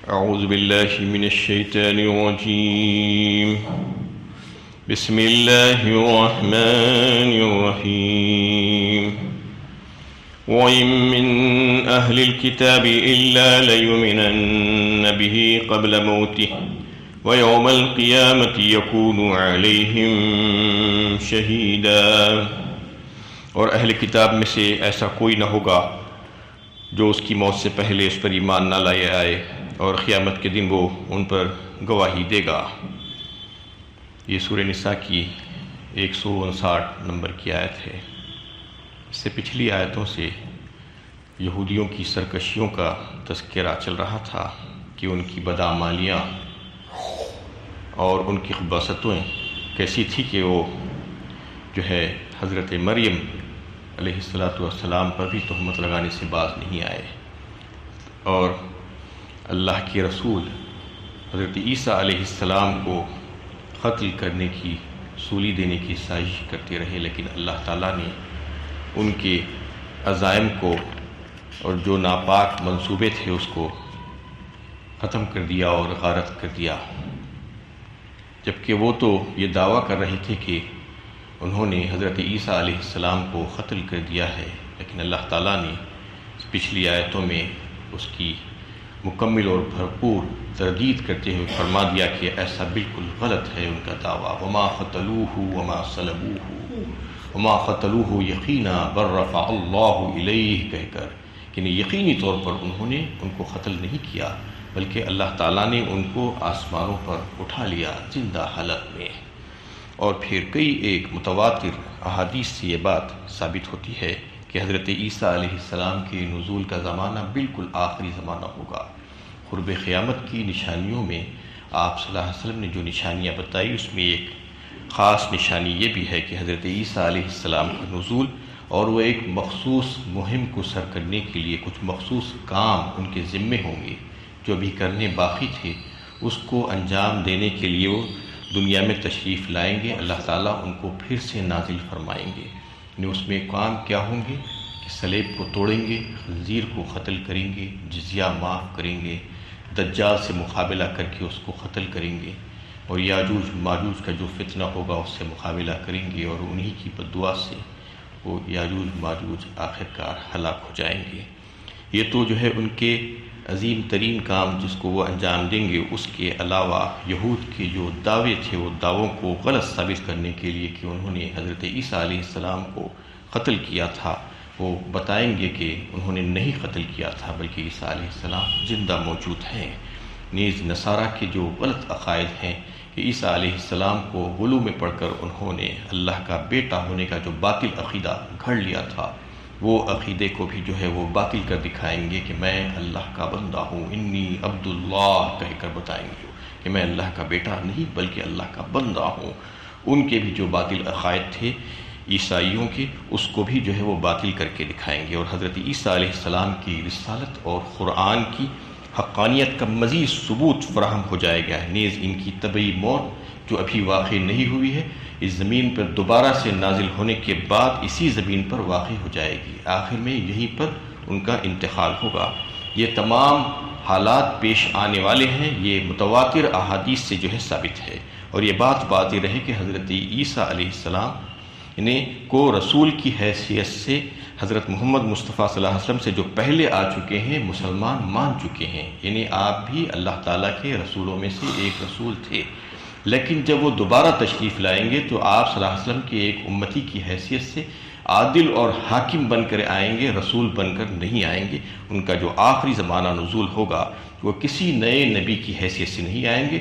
أعوذ بالله من الشيطان الرجيم. بسم الله الرحمن الرحيم. وإن من أهل الكتاب إلا ليؤمنن به قبل موته ويوم القيامة يكون عليهم شهيدا. اور اہل کتاب میں سے ایسا کوئی نہ ہوگا جو اس کی موت سے پہلے اس پر ایمان نہ لائے آئے، اور قیامت کے دن وہ ان پر گواہی دے گا۔ یہ سورہ نساء کی 159 نمبر کی آیت ہے۔ اس سے پچھلی آیتوں سے یہودیوں کی سرکشیوں کا تذکرہ چل رہا تھا کہ ان کی بدعمالیاں اور ان کی خباثتیں کیسی تھی کہ وہ جو ہے حضرت مریم علیہ السلام پر بھی تہمت لگانے سے باز نہیں آئے، اور اللہ کے رسول حضرت عیسیٰ علیہ السلام کو قتل کرنے کی، سولی دینے کی سازش کرتے رہے، لیکن اللہ تعالیٰ نے ان کے عزائم کو اور جو ناپاک منصوبے تھے اس کو ختم کر دیا اور غارت کر دیا، جبکہ وہ تو یہ دعویٰ کر رہے تھے کہ انہوں نے حضرت عیسیٰ علیہ السلام کو قتل کر دیا ہے، لیکن اللہ تعالیٰ نے پچھلی آیتوں میں اس کی مکمل اور بھرپور تردید کرتے ہوئے فرما دیا کہ ایسا بالکل غلط ہے ان کا دعویٰ۔ وما قتلوہ وما صلبوہ وما قتلوہ یقینا بل رفع اللہ الیہ، کہہ کر کہ یقینی طور پر انہوں نے ان کو قتل نہیں کیا، بلکہ اللہ تعالیٰ نے ان کو آسمانوں پر اٹھا لیا زندہ حالت میں۔ اور پھر کئی ایک متواتر احادیث سے یہ بات ثابت ہوتی ہے کہ حضرت عیسیٰ علیہ السلام کے نزول کا زمانہ بالکل آخری زمانہ ہوگا۔ قرب قیامت کی نشانیوں میں آپ صلی اللہ علیہ وسلم نے جو نشانیاں بتائی، اس میں ایک خاص نشانی یہ بھی ہے کہ حضرت عیسیٰ علیہ السلام کا نزول، اور وہ ایک مخصوص مہم کو سر کرنے کے لیے کچھ مخصوص کام ان کے ذمے ہوں گے جو ابھی کرنے باقی تھے، اس کو انجام دینے کے لیے وہ دنیا میں تشریف لائیں گے۔ اللہ تعالیٰ ان کو پھر سے نازل فرمائیں گے۔ یعنی اس میں کام کیا ہوں گے کہ صلیب کو توڑیں گے، خنزیر کو قتل کریں گے، جزیہ معاف کریں گے، دجال سے مقابلہ کر کے اس کو قتل کریں گے، اور یاجوج ماجوج کا جو فتنہ ہوگا اس سے مقابلہ کریں گے، اور انہی کی بددعا سے وہ یاجوج ماجوج آخرکار ہلاک ہو جائیں گے۔ یہ تو جو ہے ان کے عظیم ترین کام جس کو وہ انجام دیں گے۔ اس کے علاوہ یہود کے جو دعوے تھے، وہ دعووں کو غلط ثابت کرنے کے لیے کہ انہوں نے حضرت عیسیٰ علیہ السلام کو قتل کیا تھا، وہ بتائیں گے کہ انہوں نے نہیں قتل کیا تھا، بلکہ عیسیٰ علیہ السلام زندہ موجود ہیں۔ نیز نصارہ کے جو غلط عقائد ہیں کہ عیسیٰ علیہ السلام کو غلو میں پڑھ کر انہوں نے اللہ کا بیٹا ہونے کا جو باطل عقیدہ گھڑ لیا تھا، وہ عقیدے کو بھی جو ہے وہ باطل کر دکھائیں گے کہ میں اللہ کا بندہ ہوں، انی عبد اللہ کہہ کر بتائیں گے کہ میں اللہ کا بیٹا نہیں بلکہ اللہ کا بندہ ہوں۔ ان کے بھی جو باطل عقائد تھے عیسائیوں کے، اس کو بھی جو ہے وہ باطل کر کے دکھائیں گے، اور حضرت عیسیٰ علیہ السلام کی رسالت اور قرآن کی حقانیت کا مزید ثبوت فراہم ہو جائے گا۔ نیز ان کی طبعی موت جو ابھی واقع نہیں ہوئی ہے، اس زمین پر دوبارہ سے نازل ہونے کے بعد اسی زمین پر واقع ہو جائے گی، آخر میں یہیں پر ان کا انتقال ہوگا۔ یہ تمام حالات پیش آنے والے ہیں، یہ متواتر احادیث سے جو ہے ثابت ہے، اور یہ بات واضح رہے کہ حضرت عیسیٰ علیہ السلام کو رسول کی حیثیت سے حضرت محمد مصطفیٰ صلی اللہ علیہ وسلم سے جو پہلے آ چکے ہیں مسلمان مان چکے ہیں، یعنی آپ بھی اللہ تعالیٰ کے رسولوں میں سے ایک رسول تھے، لیکن جب وہ دوبارہ تشریف لائیں گے تو آپ صلی اللہ علیہ وسلم کے ایک امتی کی حیثیت سے عادل اور حاکم بن کر آئیں گے، رسول بن کر نہیں آئیں گے۔ ان کا جو آخری زمانہ نزول ہوگا وہ کسی نئے نبی کی حیثیت سے نہیں آئیں گے۔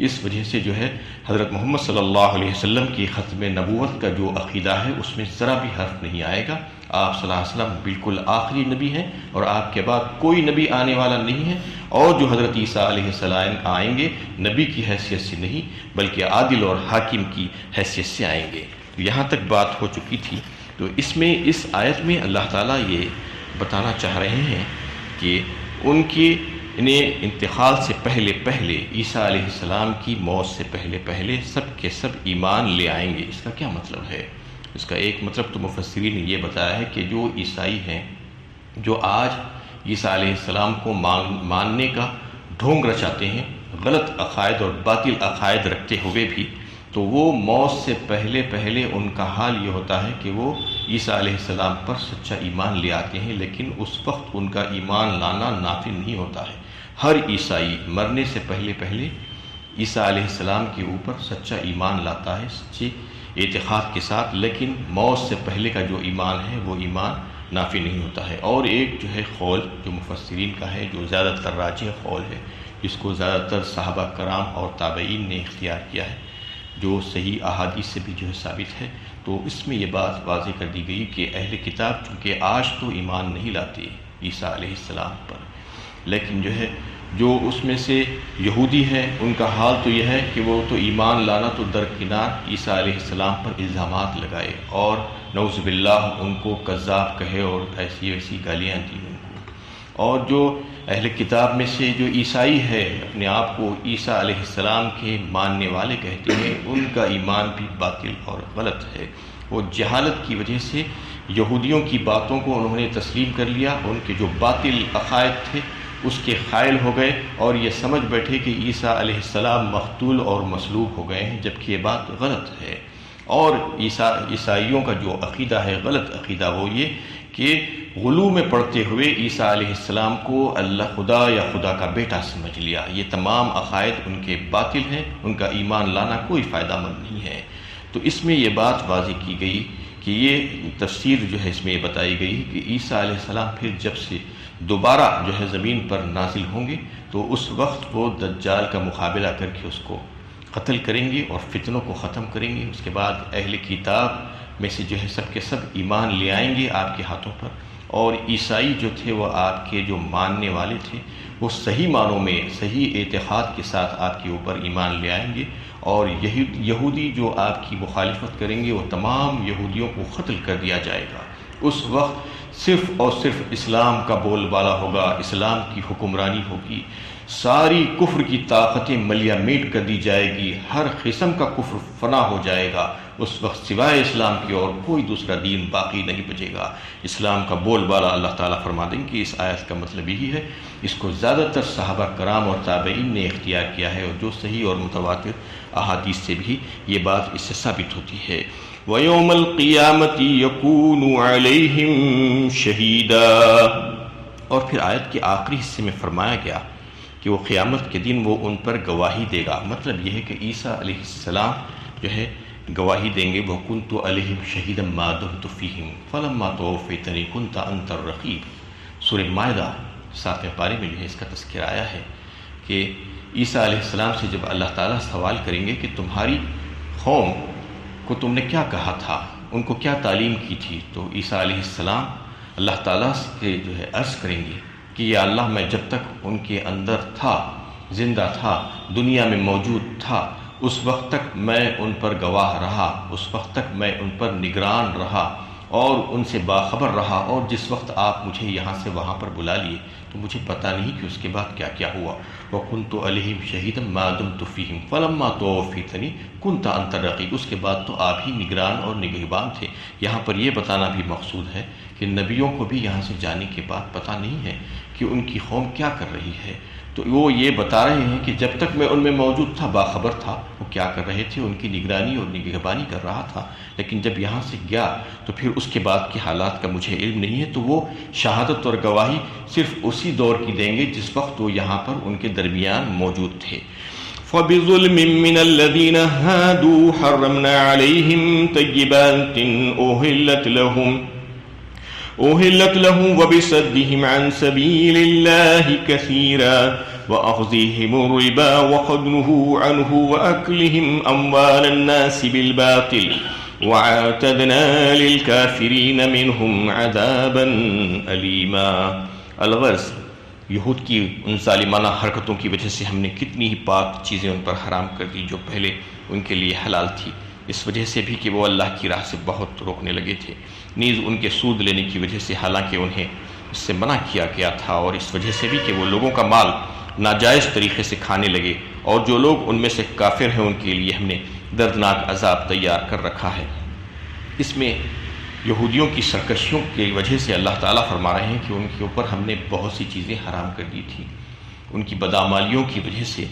اس وجہ سے جو ہے حضرت محمد صلی اللہ علیہ وسلم کی ختم نبوت کا جو عقیدہ ہے اس میں ذرا بھی حرف نہیں آئے گا۔ آپ صلی اللہ علیہ وسلم بالکل آخری نبی ہیں، اور آپ کے بعد کوئی نبی آنے والا نہیں ہے، اور جو حضرت عیسیٰ علیہ السلام آئیں گے نبی کی حیثیت سے نہیں بلکہ عادل اور حاکم کی حیثیت سے آئیں گے۔ یہاں تک بات ہو چکی تھی، تو اس آیت میں اللہ تعالیٰ یہ بتانا چاہ رہے ہیں کہ ان کے انتقال سے پہلے عیسیٰ علیہ السلام کی موت سے پہلے سب کے سب ایمان لے آئیں گے۔ اس کا کیا مطلب ہے؟ اس کا ایک مطلب تو مفسرین نے یہ بتایا ہے کہ جو عیسائی ہیں جو آج عیسیٰ علیہ السلام کو ماننے کا ڈھونگ رچاتے ہیں غلط عقائد اور باطل عقائد رکھتے ہوئے بھی، تو وہ موت سے پہلے ان کا حال یہ ہوتا ہے کہ وہ عیسیٰ علیہ السلام پر سچا ایمان لے آتے ہیں، لیکن اس وقت ان کا ایمان لانا نافع نہیں ہوتا ہے۔ ہر عیسائی مرنے سے پہلے عیسیٰ علیہ السلام کے اوپر سچا ایمان لاتا ہے، سچے اعتقاد کے ساتھ، لیکن موت سے پہلے کا جو ایمان ہے وہ ایمان نافع نہیں ہوتا ہے۔ اور ایک جو ہے قول جو مفسرین کا ہے، جو زیادہ تر راجح قول ہے، جس کو زیادہ تر صحابہ کرام اور تابعین نے اختیار کیا ہے، جو صحیح احادیث سے بھی جو ہے ثابت ہے، تو اس میں یہ بات واضح کر دی گئی کہ اہل کتاب چونکہ آج تو ایمان نہیں لاتے عیسیٰ علیہ السلام پر، لیکن جو اس میں سے یہودی ہیں ان کا حال تو یہ ہے کہ وہ تو ایمان لانا تو درکنار عیسیٰ علیہ السلام پر الزامات لگائے اور نعوذ باللہ ان کو کذاب کہے اور ایسی ویسی گالیاں دیں ان کو۔ اور جو اہل کتاب میں سے جو عیسائی ہے اپنے آپ کو عیسیٰ علیہ السلام کے ماننے والے کہتے ہیں، ان کا ایمان بھی باطل اور غلط ہے۔ وہ جہالت کی وجہ سے یہودیوں کی باتوں کو انہوں نے تسلیم کر لیا، ان کے جو باطل عقائد تھے اس کے قائل ہو گئے اور یہ سمجھ بیٹھے کہ عیسیٰ علیہ السلام مقتول اور مصلوب ہو گئے ہیں، جبکہ یہ بات غلط ہے۔ اور عیسائیوں کا جو عقیدہ ہے غلط عقیدہ وہ یہ کہ غلو میں پڑھتے ہوئے عیسیٰ علیہ السلام کو اللہ خدا یا خدا کا بیٹا سمجھ لیا۔ یہ تمام عقائد ان کے باطل ہیں، ان کا ایمان لانا کوئی فائدہ مند نہیں ہے۔ تو اس میں یہ بات واضح کی گئی کہ یہ تفسیر جو ہے اس میں یہ بتائی گئی کہ عیسیٰ علیہ السلام پھر جب سے دوبارہ جو ہے زمین پر نازل ہوں گے تو اس وقت وہ دجال کا مقابلہ کر کے اس کو قتل کریں گے اور فتنوں کو ختم کریں گے۔ اس کے بعد اہل کتاب میں سے جو ہے سب کے سب ایمان لے آئیں گے آپ کے ہاتھوں پر، اور عیسائی جو تھے وہ آپ کے جو ماننے والے تھے وہ صحیح معنوں میں صحیح اعتقاد کے ساتھ آپ کے اوپر ایمان لے آئیں گے، اور یہودی جو آپ کی مخالفت کریں گے وہ تمام یہودیوں کو قتل کر دیا جائے گا۔ اس وقت صرف اور صرف اسلام کا بول بالا ہوگا، اسلام کی حکمرانی ہوگی، ساری کفر کی طاقتیں ملیہ میٹ کر دی جائے گی، ہر قسم کا کفر فنا ہو جائے گا۔ اس وقت سوائے اسلام کی اور کوئی دوسرا دین باقی نہیں بچے گا۔ اسلام کا بول بالا اللہ تعالیٰ فرما دیں کہ اس آیت کا مطلب یہی ہے۔ اس کو زیادہ تر صحابہ کرام اور تابعین نے اختیار کیا ہے، اور جو صحیح اور متواتر احادیث سے بھی یہ بات اس سے ثابت ہوتی ہے۔ وَيَوْمَ الْقِيَامَةِ يَكُونُ عَلَيْهِمْ شَهِيدًا، اور پھر آیت کے آخری حصے میں فرمایا گیا کہ وہ قیامت کے دن وہ ان پر گواہی دے گا۔ مطلب یہ ہے کہ عیسیٰ علیہ السلام جو ہے گواہی دیں گے، وَكُنْتُ عَلَيْهِمْ شَهِيدًا مَا دُمْتُ فِيهِمْ فَلَمَّا تَوَفَّيْتَنِي كُنْتَ أَنْتَ الرَّقِيبُ۔ سورہ مائدہ 7ویں پارے میں جو ہے اس کا تذکرہ آیا ہے کہ عیسیٰ علیہ السلام سے جب اللہ تعالیٰ سوال کریں گے کہ تمہاری قوم کو تم نے کیا کہا تھا، ان کو کیا تعلیم کی تھی، تو عیسیٰ علیہ السلام اللہ تعالیٰ سے جو ہے عرض کریں گے کہ یا اللہ میں جب تک ان کے اندر تھا، زندہ تھا، دنیا میں موجود تھا، اس وقت تک میں ان پر گواہ رہا، اس وقت تک میں ان پر نگران رہا اور ان سے باخبر رہا، اور جس وقت آپ مجھے یہاں سے وہاں پر بلا لیے تو مجھے پتہ نہیں کہ اس کے بعد کیا کیا ہوا۔ وَكُنْتُ عَلَيْهِمْ شَهِيدًا مَا دُمْتُ فِيهِمْ فَلَمَّا تَوَفَّيْتَنِي كُنْتَ أَنْتَ الرَّقِيبُ، اس کے بعد تو آپ ہی نگران اور نگہبان تھے۔ یہاں پر یہ بتانا بھی مقصود ہے کہ نبیوں کو بھی یہاں سے جانے کے بعد پتہ نہیں ہے کہ ان کی قوم کیا کر رہی ہے، تو وہ یہ بتا رہے ہیں کہ جب تک میں ان میں موجود تھا، باخبر تھا وہ کیا کر رہے تھے، ان کی نگرانی اور نگہبانی کر رہا تھا، لیکن جب یہاں سے گیا تو پھر اس کے بعد کے حالات کا مجھے علم نہیں ہے۔ تو وہ شہادت اور گواہی صرف اسی دور کی دیں گے جس وقت وہ یہاں پر ان کے درمیان موجود تھے۔ فَبِظُلْمٍ مِّنَ الَّذِينَ هَادُوا حَرَّمْنَا عَلَيْهِمْ طَيِّبَاتٍ أُحِلَّتْ لَهُمْ وَبِصَدِّهِمْ عَنْ سَبِيلِ اللَّهِ كَثِيرًا وَأَخْذِهِمُ الرِّبَا وَقَدْ نُهُوا عَنْهُ وَأَكْلِهِمْ أَمْوَالَ النَّاسِ بِالْبَاطِلِ وَأَعْتَدْنَا لِلْكَافِرِينَ مِنْهُمْ عَذَابًا أَلِيمًا۔ الغرض، یہود کی ان ظالمانہ حرکتوں کی وجہ سے ہم نے کتنی ہی پاک چیزیں ان پر حرام کر دی جو پہلے ان کے لیے حلال تھی، اس وجہ سے بھی کہ وہ اللہ کی راہ سے بہت روکنے لگے تھے، نیز ان کے سود لینے کی وجہ سے حالانکہ انہیں اس سے منع کیا گیا تھا، اور اس وجہ سے بھی کہ وہ لوگوں کا مال ناجائز طریقے سے کھانے لگے، اور جو لوگ ان میں سے کافر ہیں ان کے لیے ہم نے دردناک عذاب تیار کر رکھا ہے۔ اس میں یہودیوں کی سرکشیوں کی وجہ سے اللہ تعالیٰ فرما رہے ہیں کہ ان کے اوپر ہم نے بہت سی چیزیں حرام کر دی تھی، ان کی بدعمالیوں کی وجہ سے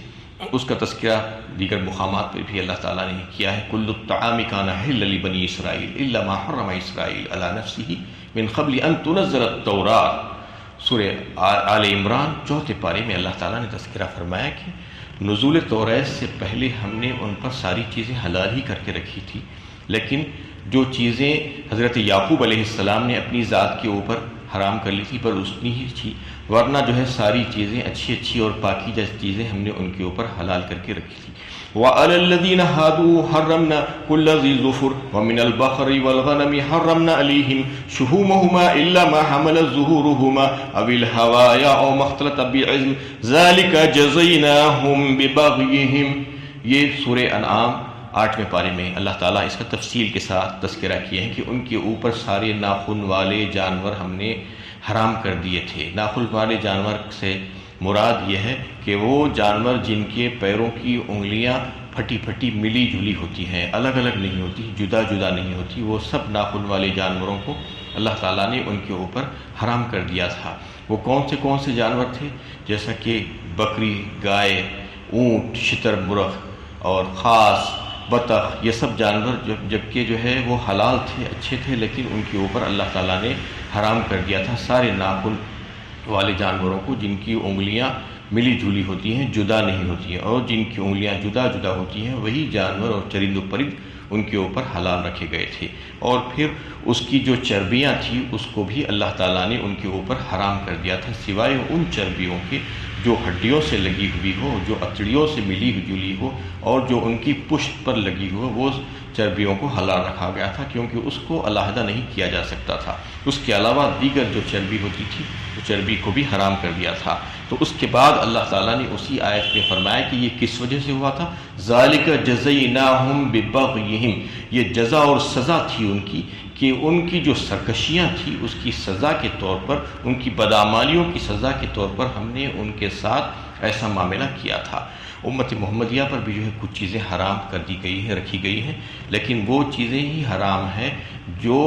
اس کا تذکرہ دیگر مقامات پر بھی اللہ تعالیٰ نے کیا ہے. کل الطعام کان حلا لبنی اسرائیل الا ما حرم اسرائیل علی نفسہ من قبل ان تنزل التوراۃ. سورہ آل عمران 4 پارے میں اللہ تعالیٰ نے تذکرہ فرمایا کہ نزول توریت سے پہلے ہم نے ان پر ساری چیزیں حلال ہی کر کے رکھی تھی، لیکن جو چیزیں حضرت یعقوب علیہ السلام نے اپنی ذات کے اوپر حرام کر لی تھی پر اتنی ہی تھی، ورنہ جو ہے ساری چیزیں اچھی اور پاکیزہ چیزیں ہم نے ان کے اوپر حلال کر کے رکھی تھی. وَعَلَى الَّذِينَ هَادُوا حَرَّمْنَا كُلَّ ذِي ظُفُرٍ وَمِنَ الْبَقَرِ وَالْغَنَمِ حَرَّمْنَا عَلَيْهِمْ شُحُومَهُمَا إِلَّا مَا حَمَلَتْ ظُهُورُهُمَا أَوِ الْهَوَايَا أَوْ مَا اخْتَلَطَ بِعِظْمٍ ذَلِكَ جَزَيْنَاهُمْ بِبَغْيِهِمْ. یہ سورہ انعام 8ویں پارے میں اللہ تعالیٰ اس کا تفصیل کے ساتھ تذکرہ کیے ہیں کہ ان کے اوپر سارے ناخن والے جانور ہم نے حرام کر دیے تھے. ناخن والے جانور سے مراد یہ ہے کہ وہ جانور جن کے پیروں کی انگلیاں پھٹی پھٹی ملی جلی ہوتی ہیں، الگ الگ نہیں ہوتی، جدا جدا نہیں ہوتی، وہ سب ناخن والے جانوروں کو اللہ تعالیٰ نے ان کے اوپر حرام کر دیا تھا. وہ کون سے جانور تھے؟ جیسا کہ بکری، گائے، اونٹ، شتر مرغ اور خاص، بطخ، یہ سب جانور جبکہ جو ہے وہ حلال تھے، اچھے تھے، لیکن ان کے اوپر اللہ تعالیٰ نے حرام کر دیا تھا سارے ناخن والے جانوروں کو جن کی انگلیاں ملی جلی ہوتی ہیں، جدا نہیں ہوتی ہیں، اور جن کی انگلیاں جدا جدا ہوتی ہیں وہی جانور اور چرند و پرند ان کے اوپر حلال رکھے گئے تھے. اور پھر اس کی جو چربیاں تھیں اس کو بھی اللہ تعالیٰ نے ان کے اوپر حرام کر دیا تھا، سوائے ان چربیوں کے جو ہڈیوں سے لگی ہوئی ہو، جو اتڑیوں سے ملی جلی ہو، اور جو ان کی پشت پر لگی ہو، وہ چربیوں کو حلال رکھا گیا تھا، کیونکہ اس کو علیحدہ نہیں کیا جا سکتا تھا. اس کے علاوہ دیگر جو چربی ہوتی تھی وہ چربی کو بھی حرام کر دیا تھا. تو اس کے بعد اللہ تعالیٰ نے اسی آیت میں فرمایا کہ یہ کس وجہ سے ہوا تھا؟ ذالک جزیناہم ببغیہم، یہ جزا اور سزا تھی ان کی کہ ان کی جو سرکشیاں تھیں اس کی سزا کے طور پر، ان کی بدعمالیوں کی سزا کے طور پر ہم نے ان کے ساتھ ایسا معاملہ کیا تھا. امت محمدیہ پر بھی جو ہے کچھ چیزیں حرام کر دی گئی ہیں، رکھی گئی ہیں، لیکن وہ چیزیں ہی حرام ہیں جو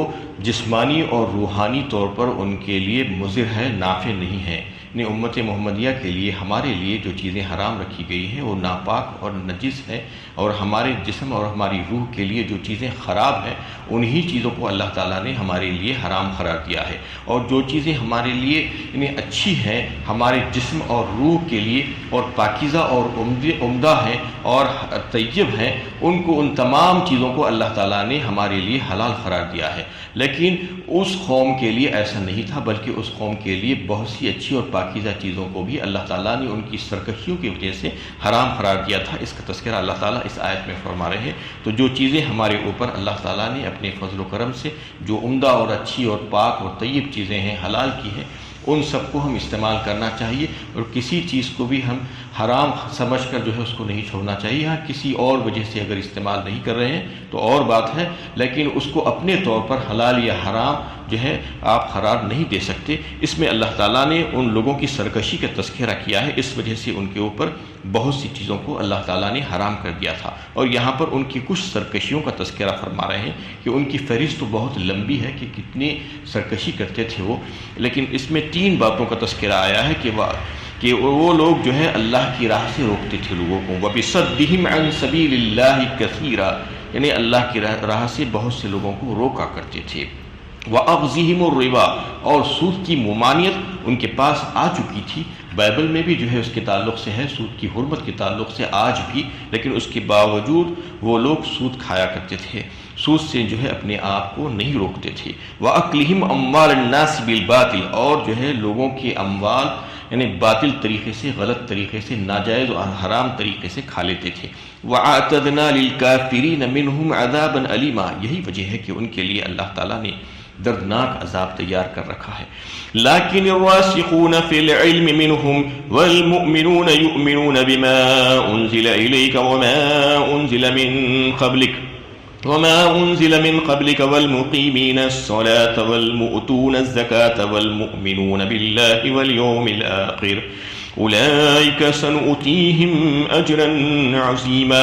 جسمانی اور روحانی طور پر ان کے لیے مضر ہے، نافع نہیں ہے. یعنی امت محمدیہ کے لیے، ہمارے لیے جو چیزیں حرام رکھی گئی ہیں وہ ناپاک اور نجس ہیں، اور ہمارے جسم اور ہماری روح کے لیے جو چیزیں خراب ہیں انہی چیزوں کو اللہ تعالیٰ نے ہمارے لیے حرام قرار دیا ہے. اور جو چیزیں ہمارے لیے یعنی اچھی ہیں ہمارے جسم اور روح کے لیے، اور پاکیزہ اور عمدہ ہیں اور طیب ہیں، ان کو، ان تمام چیزوں کو اللہ تعالیٰ نے ہمارے لیے حلال قرار دیا ہے. لیکن اس قوم کے لیے ایسا نہیں تھا، بلکہ اس قوم کے لیے بہت سی اچھی اور پاکیزہ چیزوں کو بھی اللہ تعالیٰ نے ان کی سرکشیوں کی وجہ سے حرام قرار دیا تھا. اس کا تذکرہ اللہ تعالیٰ اس آیت میں فرما رہے ہیں. تو جو چیزیں ہمارے اوپر اللہ تعالیٰ نے اپنے فضل و کرم سے جو عمدہ اور اچھی اور پاک اور طیب چیزیں ہیں حلال کی ہیں، ان سب کو ہم استعمال کرنا چاہیے، اور کسی چیز کو بھی ہم حرام سمجھ کر جو ہے اس کو نہیں چھوڑنا چاہیے. ہاں کسی اور وجہ سے اگر استعمال نہیں کر رہے ہیں تو اور بات ہے، لیکن اس کو اپنے طور پر حلال یا حرام جو ہے آپ قرار نہیں دے سکتے. اس میں اللہ تعالیٰ نے ان لوگوں کی سرکشی کا تذکرہ کیا ہے، اس وجہ سے ان کے اوپر بہت سی چیزوں کو اللہ تعالیٰ نے حرام کر دیا تھا. اور یہاں پر ان کی کچھ سرکشیوں کا تذکرہ فرما رہے ہیں کہ ان کی فہرست تو بہت لمبی ہے کہ کتنی سرکشی کرتے تھے وہ، لیکن اس میں 3 باتوں کا تذکرہ آیا ہے کہ وہ لوگ جو ہے اللہ کی راہ سے روکتے تھے لوگوں کو. وَبِصَدِّهِمْ عَنْ سَبِيلِ اللَّهِ كَثِيرًا، یعنی اللہ کی راہ سے بہت سے لوگوں کو روکا کرتے تھے. وَأَخْذِهِمُ الرِّبَا، اور سود کی ممانعت ان کے پاس آ چکی تھی. بائبل میں بھی جو ہے اس کے تعلق سے ہے، سود کی حرمت کے تعلق سے آج بھی، لیکن اس کے باوجود وہ لوگ سود کھایا کرتے تھے، سود سے جو ہے اپنے آپ کو نہیں روکتے تھے. وَأَكْلِهِمْ أَمْوَالَ النَّاسِ بِالْبَاطِلِ، اور جو ہے لوگوں کے اموال یعنی باطل طریقے سے، غلط طریقے سے، ناجائز اور حرام طریقے سے کھا لیتے تھے. وَأَعْتَدْنَا لِلْكَافِرِينَ مِنْهُمْ عَذَابًا أَلِيمًا، یہی وجہ ہے کہ ان کے لیے اللہ تعالیٰ نے دردناک عذاب تیار کر رکھا ہے. لیکن الراسخون فی العلم منهم والمؤمنون یؤمنون بما انزل الیک وما انزل من قبلك والمقیمین الصلاة والمؤتون الزکاة والمؤمنون باللہ والیوم الآخر اولئک سنؤتیہم اجرا عظیما،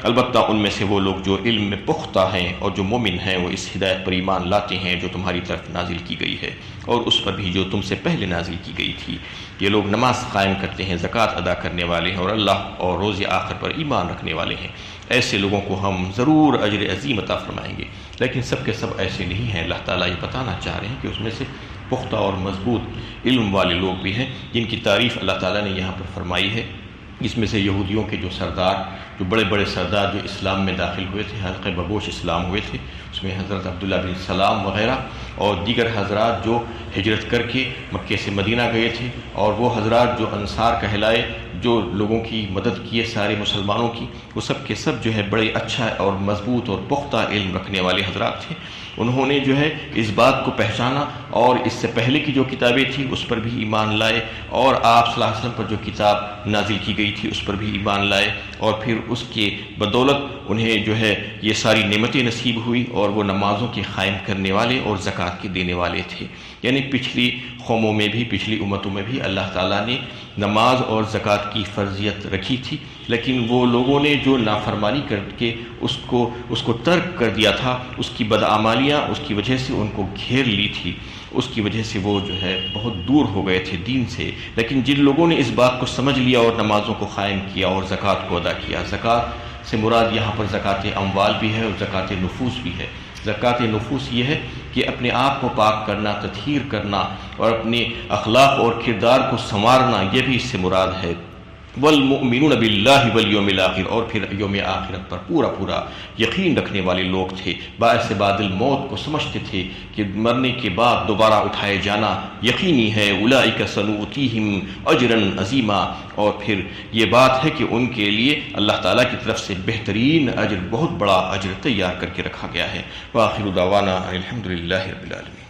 البتہ ان میں سے وہ لوگ جو علم میں پختہ ہیں اور جو مومن ہیں، وہ اس ہدایت پر ایمان لاتے ہیں جو تمہاری طرف نازل کی گئی ہے اور اس پر بھی جو تم سے پہلے نازل کی گئی تھی۔ یہ لوگ نماز قائم کرتے ہیں، زکوٰۃ ادا کرنے والے ہیں اور اللہ اور روز آخر پر ایمان رکھنے والے ہیں، ایسے لوگوں کو ہم ضرور اجر عظیم عطا فرمائیں گے۔ لیکن سب کے سب ایسے نہیں ہیں، اللہ تعالیٰ یہ بتانا چاہ رہے ہیں کہ اس میں سے پختہ اور مضبوط علم والے لوگ بھی ہیں جن کی تعریف اللہ تعالیٰ نے یہاں پر فرمائی ہے۔ اس میں سے یہودیوں کے جو سردار، جو بڑے بڑے سردار جو اسلام میں داخل ہوئے تھے، حلقہ بگوش اسلام ہوئے تھے، اس میں حضرت عبداللہ بن سلام وغیرہ اور دیگر حضرات جو ہجرت کر کے مکے سے مدینہ گئے تھے، اور وہ حضرات جو انصار کہلائے، جو لوگوں کی مدد کیے سارے مسلمانوں کی، وہ سب کے سب جو ہے بڑے اچھا اور مضبوط اور پختہ علم رکھنے والے حضرات تھے۔ انہوں نے جو ہے اس بات کو پہچانا اور اس سے پہلے کی جو کتابیں تھیں اس پر بھی ایمان لائے، اور آپ صلی اللہ علیہ وسلم پر جو کتاب نازل کی گئی تھی اس پر بھی ایمان لائے، اور پھر اس کے بدولت انہیں جو ہے یہ ساری نعمتیں نصیب ہوئی، اور وہ نمازوں کے قائم کرنے والے اور زکوٰۃ کے دینے والے تھے۔ یعنی پچھلی قوموں میں بھی، پچھلی امتوں میں بھی اللہ تعالیٰ نے نماز اور زکوٰۃ کی فرضیت رکھی تھی، لیکن وہ لوگوں نے جو نافرمانی کر کے اس کو ترک کر دیا تھا، اس کی بدعمالیاں اس کی وجہ سے ان کو گھیر لی تھی، اس کی وجہ سے وہ جو ہے بہت دور ہو گئے تھے دین سے۔ لیکن جن لوگوں نے اس بات کو سمجھ لیا اور نمازوں کو قائم کیا اور زکوٰۃ کو ادا کیا، زکوٰۃ سے مراد یہاں پر زکوٰۃ اموال بھی ہے اور زکوٰۃ نفوس بھی ہے۔ زکوٰۃ نفوس یہ ہے کہ اپنے آپ کو پاک کرنا، تطہیر کرنا اور اپنے اخلاق اور کردار کو سنوارنا، یہ بھی اس سے مراد ہے۔ والمؤمنون باللہ والیوم الآخر، اور پھر یوم آخرت پر پورا یقین رکھنے والے لوگ تھے، باعث بعد الموت کو سمجھتے تھے کہ مرنے کے بعد دوبارہ اٹھائے جانا یقینی ہے۔ اولئک سنؤتیہم اجرا عظیما، اور پھر یہ بات ہے کہ ان کے لیے اللہ تعالیٰ کی طرف سے بہترین اجر، بہت بڑا اجر تیار کر کے رکھا گیا ہے۔ وآخر دعوانا الحمد للہ رب العالمین۔